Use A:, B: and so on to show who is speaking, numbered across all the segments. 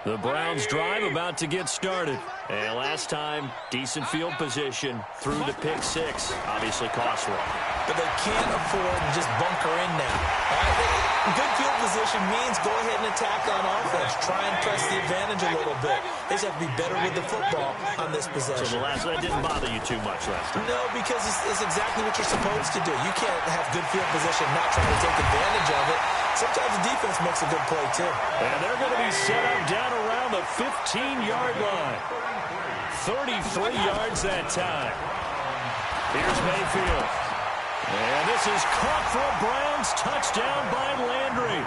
A: The Browns drive about to get started. And last time, decent field position through the pick six. Obviously costly.
B: But they can't afford to just bunker in now. Good field position means go ahead and attack on offense. Try and press the advantage a little bit. They just have to be better with the football on this possession.
A: So that didn't bother you too much last time?
B: No, because it's exactly what you're supposed to do. You can't have good field position not trying to take advantage of it. Sometimes the defense makes a good play, too.
A: And they're going to be set up down around the 15-yard line. 33 yards that time. Here's Mayfield. And this is caught for a Browns touchdown by Landry.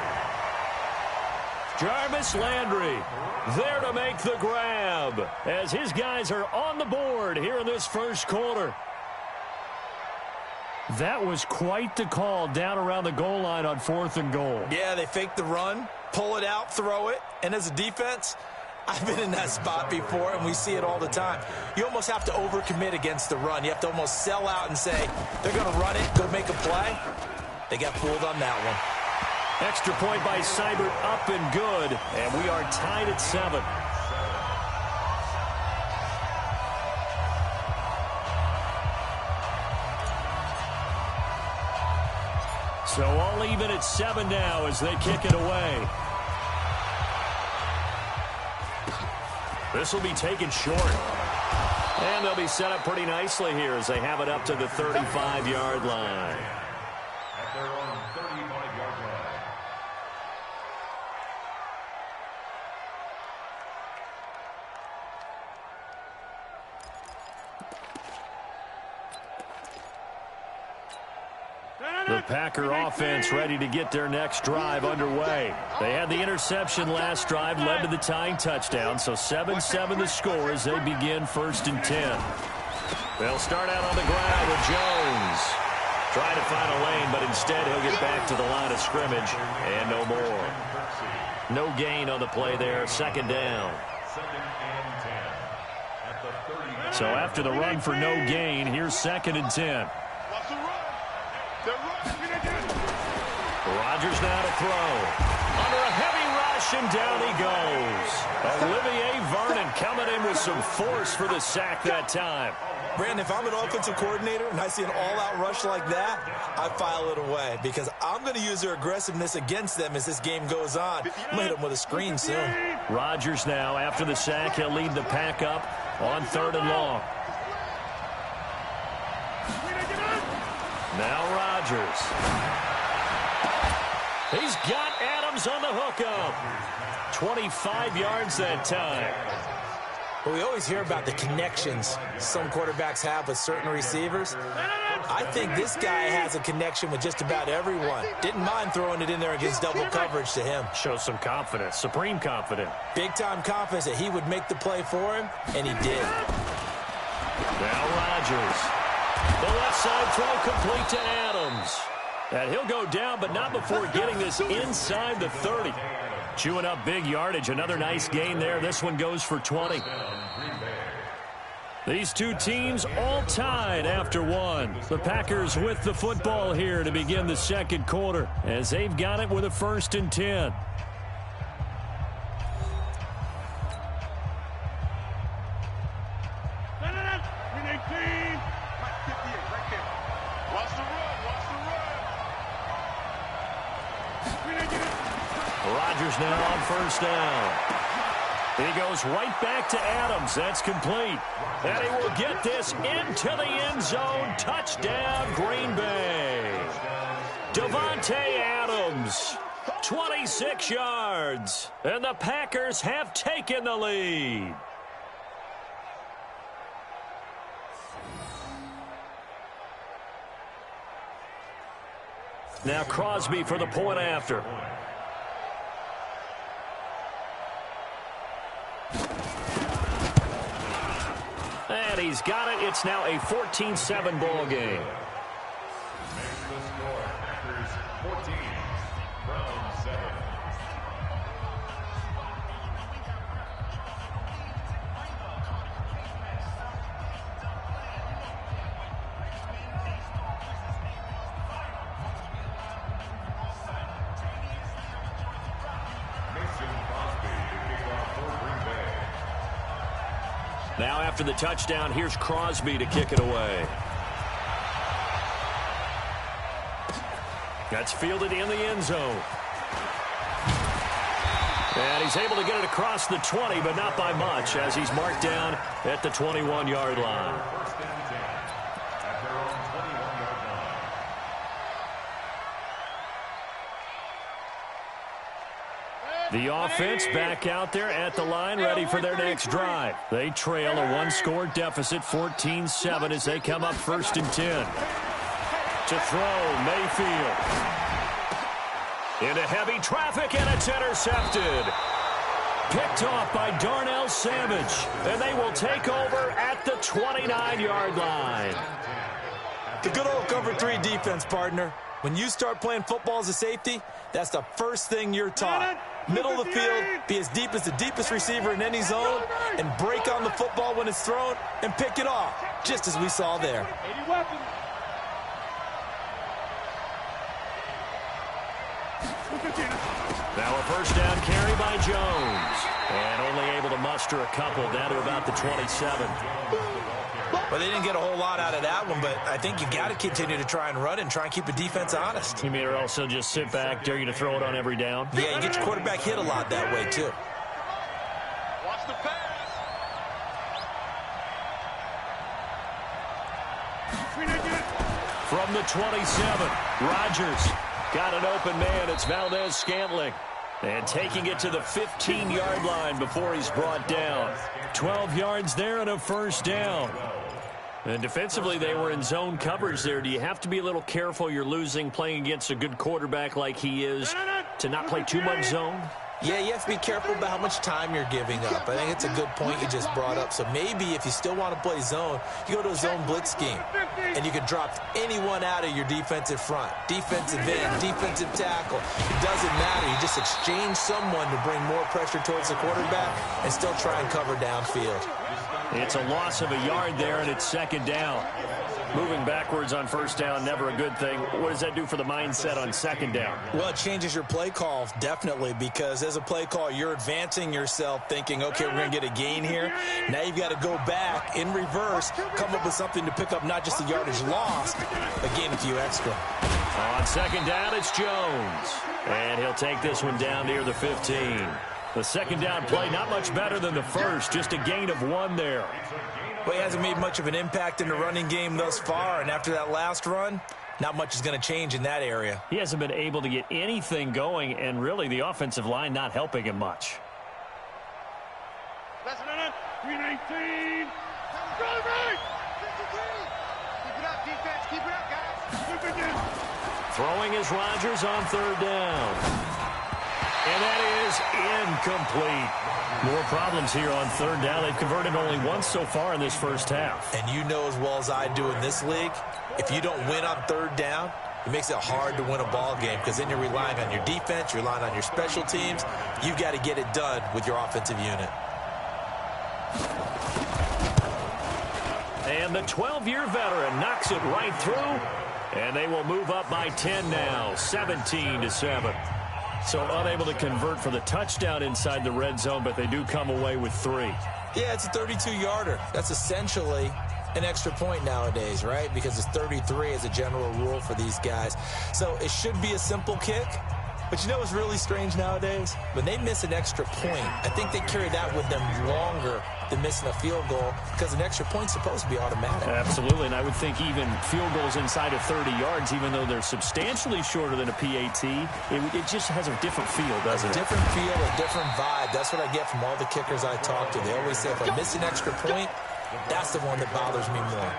A: Jarvis Landry there to make the grab as his guys are on the board here in this first quarter. That was quite the call down around the goal line on 4th and goal.
B: Yeah, they fake the run, pull it out, throw it, and as a defense, I've been in that spot before, and we see it all the time. You almost have to overcommit against the run. You have to almost sell out and say, they're going to run it, go make a play. They got fooled on that one.
A: Extra point by Seibert, up and good, and we are tied at 7. So all even at 7 now as they kick it away. This will be taken short. And they'll be set up pretty nicely here as they have it up to the 35-yard line.
C: At their own 35-yard line.
A: The Packer offense ready to get their next drive underway. They had the interception last drive, led to the tying touchdown, so 7-7 the score as they begin 1st and 10. They'll start out on the ground with Jones. Trying to find a lane, but instead he'll get back to the line of scrimmage, and no more. No gain on the play there, 2nd down. So after the run for no gain, here's 2nd and 10. Rodgers now to throw. Under a heavy rush, and down he goes. Olivier Vernon coming in with some force for the sack that time.
B: Brandon, if I'm an offensive coordinator and I see an all-out rush like that, I file it away because I'm going to use their aggressiveness against them as this game goes on. I'm going to hit them with a screen soon.
A: Rodgers now, after the sack, he'll lead the pack up on 3rd and long. Now Rodgers. He's got Adams on the hookup. 25 yards that time.
B: Well, we always hear about the connections some quarterbacks have with certain receivers. I think this guy has a connection with just about everyone. Didn't mind throwing it in there against double coverage to him.
A: Shows some confidence, supreme confidence.
B: Big-time confidence that he would make the play for him, and he did.
A: Now Rodgers. The left side throw complete to Adams. And he'll go down, but not before getting this inside the 30. Chewing up big yardage. Another nice gain there. This one goes for 20. These two teams all tied after one. The Packers with the football here to begin the 2nd quarter as they've got it with a 1st and 10. Rodgers now on 1st down. He goes right back to Adams. That's complete. And he will get this into the end zone. Touchdown, Green Bay. Davante Adams, 26 yards. And the Packers have taken the lead. Now Crosby for the point after. And he's got it. It's now a 14-7 ball game.
C: Makes the score. Packers 14, Browns 7. Mason Crosby to kick off for
A: Now after the touchdown, here's Crosby to kick it away. That's fielded in the end zone. And he's able to get it across the 20, but not by much, as he's marked down at the 21-yard line. The offense back out there at the line, ready for their next drive. They trail a one-score deficit, 14-7, as they come up 1st and 10. To throw, Mayfield. Into heavy traffic, and it's intercepted. Picked off by Darnell Savage, and they will take over at the 29-yard line.
B: The good old cover 3 defense, partner. When you start playing football as a safety, that's the first thing you're taught. Middle of the field, be as deep as the deepest receiver in any zone, and break on the football when it's thrown and pick it off, just as we saw there.
A: Now a first down carry by Jones, and only able to muster a couple down to about the 27.
B: Well, they didn't get a whole lot out of that one, but I think you got to continue to try and run and try and keep the defense honest.
A: You mean or also just sit back, dare you to throw it on every down?
B: Yeah, you get your quarterback hit a lot that way, too.
D: Watch the pass.
A: From the 27, Rodgers got an open man. It's Valdez-Scantling. And taking it to the 15-yard line before he's brought down. 12 yards there and a first down. And defensively, they were in zone coverage there. Do you have to be a little careful? You're losing playing against a good quarterback like he is to not play too much zone?
B: Yeah, you have to be careful about how much time you're giving up. I think it's a good point you just brought up. So maybe if you still want to play zone, you go to a zone blitz scheme. And you can drop anyone out of your defensive front. Defensive end, defensive tackle. It doesn't matter. You just exchange someone to bring more pressure towards the quarterback and still try and cover downfield.
A: It's a loss of a yard there, and it's second down. Moving backwards on first down, never a good thing. What does that do for the mindset on second down?
B: Well, it changes your play call, definitely, because as a play call, you're advancing yourself thinking, okay, we're going to get a gain here. Now you've got to go back in reverse, come up with something to pick up not just the yardage lost, but gain a few extra.
A: On second down, it's Jones. And he'll take this one down near the 15. The second down play, not much better than the first, just a gain of 1 there.
B: Well, he hasn't made much of an impact in the running game thus far, and after that last run, not much is going to change in that area.
A: He hasn't been able to get anything going, and really the offensive line not helping him much.
D: Last minute, 319. Go, right! 53. Keep it up, defense. Keep it up, guys.
A: Throwing is Rodgers on third down. And that is incomplete. More problems here on third down. They've converted only once so far in this first half.
B: And you know as well as I do in this league, if you don't win on third down, it makes it hard to win a ball game because then you're relying on your defense, you're relying on your special teams. You've got to get it done with your offensive unit.
A: And the 12-year veteran knocks it right through, and they will move up by 10 now, 17-7. So unable to convert for the touchdown inside the red zone, but they do come away with 3.
B: Yeah, it's a 32-yarder. That's essentially an extra point nowadays, right? Because it's 33 as a general rule for these guys. So it should be a simple kick. But you know what's really strange nowadays? When they miss an extra point, I think they carry that with them longer than missing a field goal because an extra point's supposed to be automatic.
A: Absolutely, and I would think even field goals inside of 30 yards, even though they're substantially shorter than a PAT, it just has a different feel, doesn't it?
B: A different feel, a different vibe. That's what I get from all the kickers I talk to. They always say if I miss an extra point, that's the one that bothers me more.